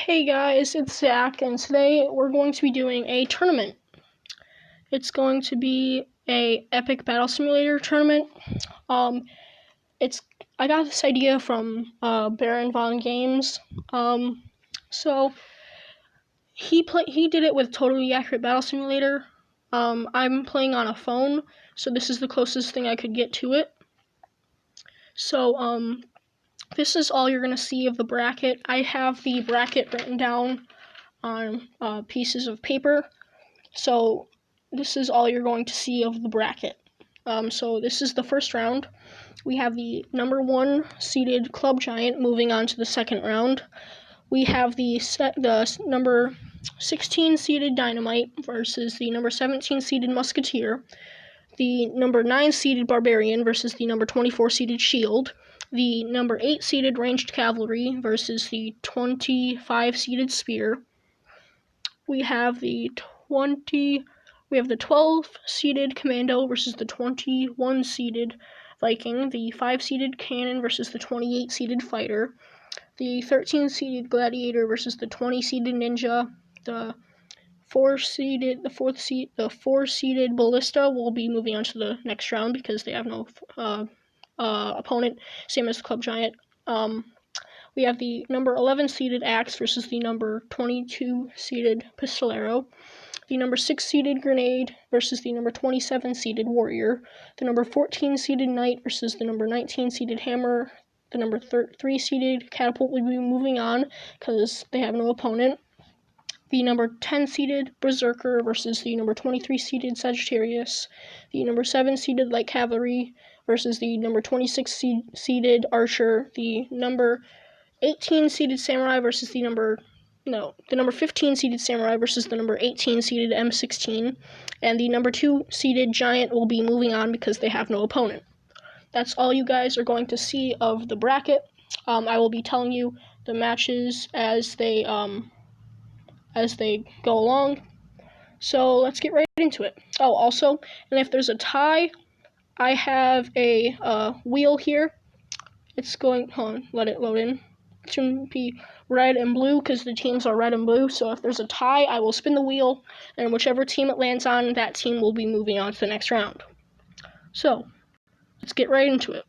Hey guys, it's Zach, and today we're going to be doing a tournament. It's going to be a Epic Battle Simulator tournament. I got this idea from Baron Von Games. So he did it with Totally Accurate Battle Simulator. I'm playing on a phone, so this is the closest thing I could get to it. So this is all you're gonna see of the bracket. I have the bracket written down on pieces of paper. So this is all you're going to see of the bracket. So this is the first round. We have the number 1 seeded Club Giant moving on to the second round. We have the number 16 seeded Dynamite versus the number 17 seeded Musketeer. The number 9 seeded Barbarian versus the number 24 seeded Shield. The number 8 seeded Ranged Cavalry versus the 25 seeded Spear. We have the 12 seeded Commando versus the 21 seeded Viking, the 5 seeded Cannon versus the 28 seeded Fighter, the 13 seeded Gladiator versus the 20 seeded Ninja, the 4 seeded Ballista will be moving on to the next round because they have no opponent, same as Club Giant. We have the number 11 seeded Axe versus the number 22 seeded Pistolero, the number 6 seeded Grenade versus the number 27 seeded Warrior, the number 14 seeded Knight versus the number 19 seeded Hammer, the number 3 seeded Catapult will be moving on because they have no opponent, the number 10 seeded Berserker versus the number 23 seeded Sagittarius, the number 7 seeded Light Cavalry versus the number 26 seeded Archer, the number 18 seeded Samurai versus the number 15 seeded Samurai versus the number 18 seeded M16, and the number 2 seeded Giant will be moving on because they have no opponent. That's all you guys are going to see of the bracket. I will be telling you the matches as they go along. So let's get right into it. Oh, also, and if there's a tie, I have a wheel here. It's going, hold on, let it load in. It should be red and blue because the teams are red and blue. So if there's a tie, I will spin the wheel, and whichever team it lands on, that team will be moving on to the next round. So let's get right into it.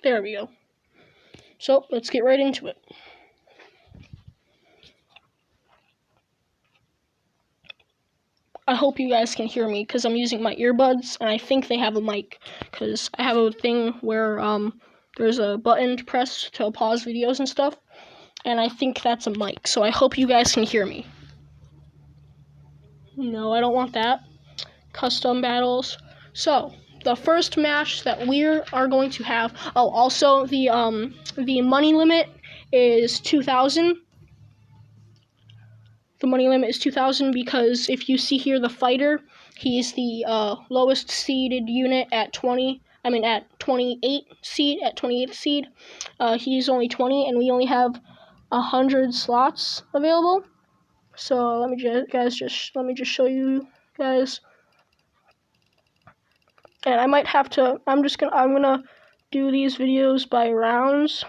There we go. So let's get right into it. I hope you guys can hear me because I'm using my earbuds, and I think they have a mic because I have a thing where there's a button to press to pause videos and stuff, and I think that's a mic, so I hope you guys can hear me. No, I don't want that. Custom battles. So the first match that we are going to have. Oh, also the money limit is 2,000. The money limit is 2,000 because if you see here the fighter, he's the lowest seeded unit at 28 seed. At 28th seed, he's only 20, and we only have 100 slots available. So let me just show you guys. And I might have to. I'm gonna do these videos by rounds.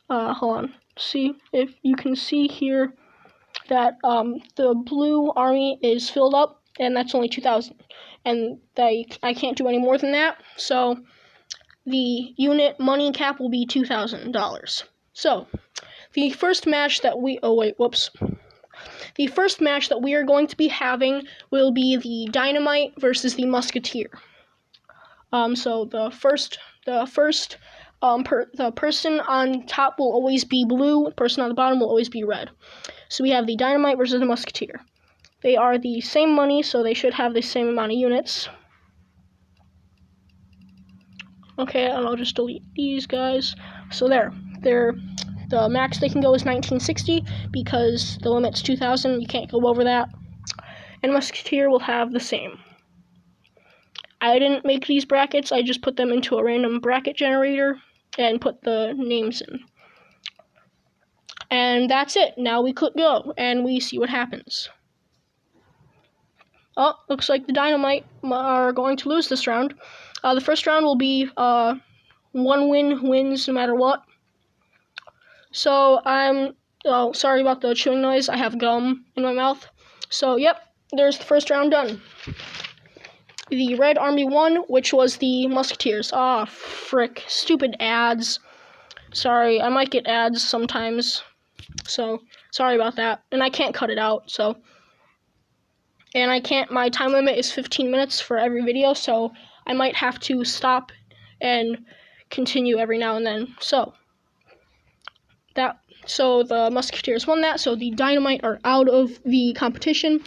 Hold on. See if you can see here that the blue army is filled up, and that's only 2,000, and I can't do any more than that. So the unit money cap will be $2,000. So the first match that the first match that we are going to be having will be the Dynamite versus the Musketeer. So the person on top will always be blue, the person on the bottom will always be red. So we have the Dynamite versus the Musketeer. They are the same money, so they should have the same amount of units. Okay, and I'll just delete these guys. So the max they can go is 1960 because the limit's 2,000, you can't go over that. And Musketeer will have the same. I didn't make these brackets, I just put them into a random bracket generator and put the names in. And that's it. Now we click go, and we see what happens. Oh, looks like the Dynamite are going to lose this round. The first round will be one win wins no matter what. So oh, sorry about the chewing noise. I have gum in my mouth. So, yep, there's the first round done. The Red Army won, which was the Musketeers. Ah, frick. Stupid ads. Sorry, I might get ads sometimes. So, sorry about that. And I can't cut it out, so. And I can't, my time limit is 15 minutes for every video, so I might have to stop and continue every now and then. So the Musketeers won that, so the Dynamite are out of the competition,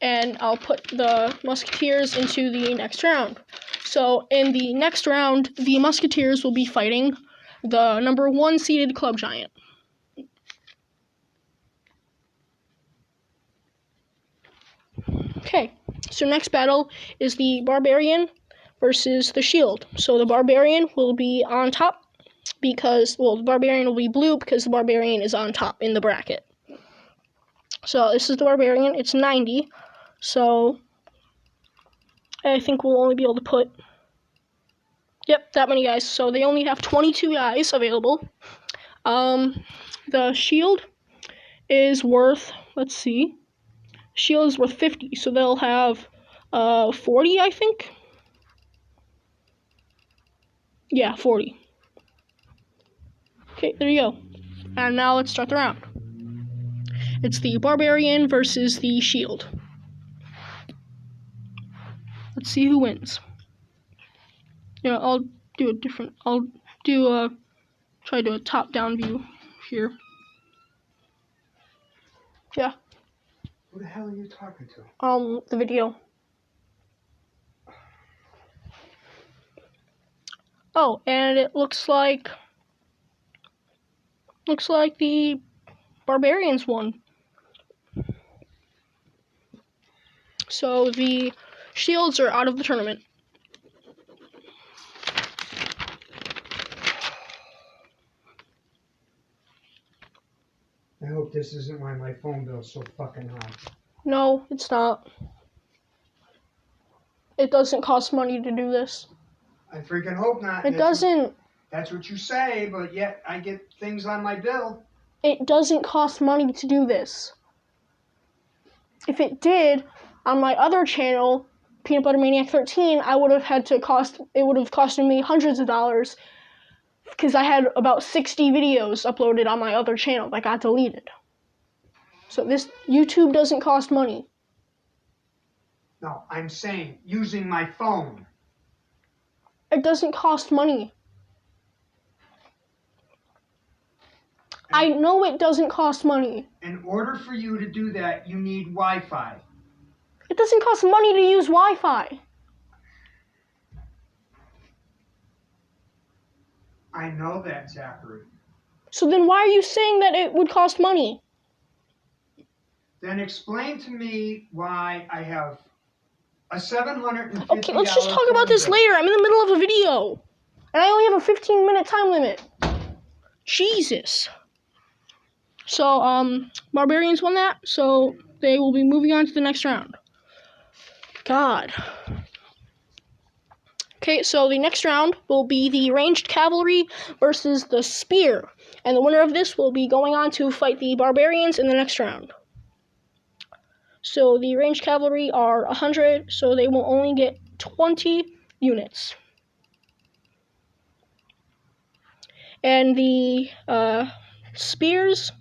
and I'll put the Musketeers into the next round. So in the next round, the Musketeers will be fighting the number 1 seeded Club Giant. Okay, so next battle is the Barbarian versus the Shield. So the Barbarian will be on top because, well, the Barbarian will be blue because the Barbarian is on top in the bracket. So this is the Barbarian. It's 90. So I think we'll only be able to put, yep, that many guys. So they only have 22 guys available. The Shield is worth, let's see. Shield is worth 50, so they'll have 40, I think. Yeah, 40. Okay, there you go. And now let's start the round. It's the Barbarian versus the Shield. Let's see who wins. Yeah, I'll do try to do a top-down view here. Yeah. Who the hell are you talking to? The video. Oh, and it looks like the Barbarians won. So the Shields are out of the tournament. I hope this isn't why my phone bill's so fucking high. No, it's not. It doesn't cost money to do this. I freaking hope not. It doesn't. That's what you say, but yet I get things on my bill. It doesn't cost money to do this. If it did, on my other channel, Peanut Butter Maniac 13, it would have costed me hundreds of dollars because I had about 60 videos uploaded on my other channel that got deleted. So this YouTube doesn't cost money. No, I'm saying using my phone. It doesn't cost money. I know it doesn't cost money. In order for you to do that, you need Wi-Fi. It doesn't cost money to use Wi-Fi. I know that, Zachary. So then why are you saying that it would cost money? Then explain to me why I have a $750. Okay, let's just talk about this later. I'm in the middle of a video. And I only have a 15-minute time limit. Jesus. So, Barbarians won that, so they will be moving on to the next round. God. Okay, so the next round will be the Ranged Cavalry versus the Spear. And the winner of this will be going on to fight the Barbarians in the next round. So the Ranged Cavalry are 100, so they will only get 20 units. And the Spears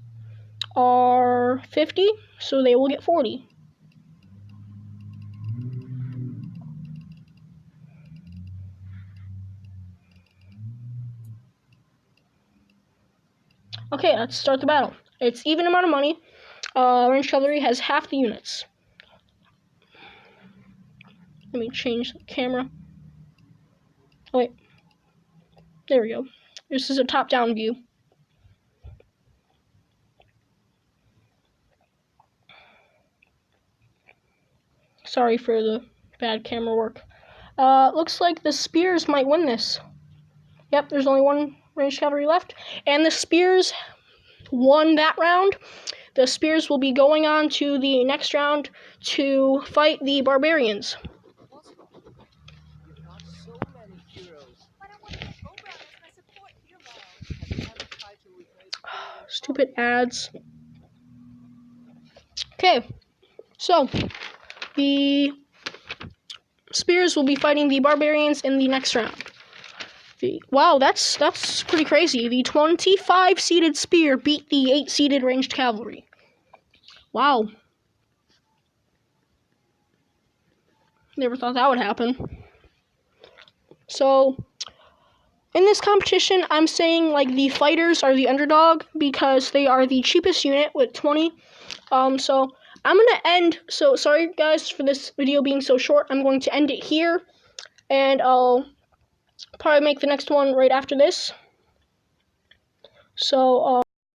are 50, so they will get 40. Okay, let's start the battle. It's even amount of money. Ranged Cavalry has half the units. Let me change the camera. Oh, wait. There we go. This is a top-down view. Sorry for the bad camera work. Looks like the Spears might win this. Yep, there's only one Ranged Cavalry left. And the Spears won that round. the Spears will be going on to the next round to fight the Barbarians. You've got so many heroes. But I want to get Oberon as my support hero. Have you ever tried to replace Odin's Stupid ads. Okay, so the Spears will be fighting the Barbarians in the next round. Wow, that's pretty crazy. The 25-seeded Spear beat the 8-seeded Ranged Cavalry. Wow. Never thought that would happen. So, in this competition, I'm saying like the fighters are the underdog because they are the cheapest unit with 20. So I'm gonna end. So sorry guys for this video being so short. I'm going to end it here, and I'll probably make the next one right after this. So